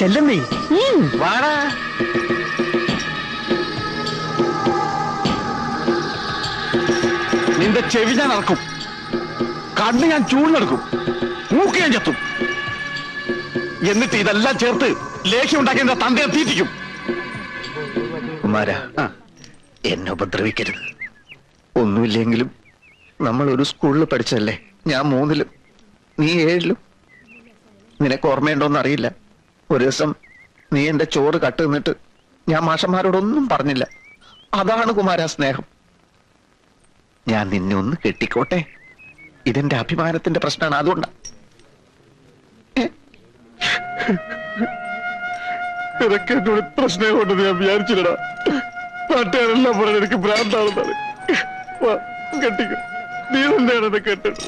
ചെല്ലമ്മേ വാടാ. നിന്റെ ചെവി ഞാൻ ഇറക്കും, കണ്ണ് ഞാൻ ചൂടിനെടുക്കും, മൂക്ക് ഞാൻ ചെത്തും. എന്നിട്ട് ഇതെല്ലാം ചേർത്ത് ലേഖ്യം ഉണ്ടാക്കി എന്റെ തന്തയെ തീറ്റിക്കും. കുമാര, എന്നെ ഉപദ്രവിക്കരുത്. ഒന്നുമില്ലെങ്കിലും നമ്മൾ ഒരു സ്കൂളിൽ പഠിച്ചല്ലേ. ഞാൻ 3-ലും, നീ 7-ലും. നിനക്ക് ഓർമ്മയുണ്ടോന്ന് അറിയില്ല. ഒരു ദിവസം നീ എന്റെ ചോറ് കട്ട് നിന്നിട്ട് ഞാൻ മാഷന്മാരോടൊന്നും പറഞ്ഞില്ല. അതാണ് കുമാര സ്നേഹം. ഞാൻ നിന്നെ ഒന്ന് കെട്ടിക്കോട്ടെ, ഇതെന്റെ അഭിമാനത്തിന്റെ പ്രശ്നമാണ്. അതുകൊണ്ടാ. നിനക്ക് എന്നോട് ഇത്ര സ്നേഹമുണ്ടെന്ന് ഞാൻ വിചാരിച്ചില്ലടാ. നാട്ടുകാരെല്ലാം പറഞ്ഞ എനിക്ക് ഭ്രാന്താണെന്നാണ്. കെട്ടിക്കോ, നീ തന്നെയാണ് എന്നെ കെട്ടത്.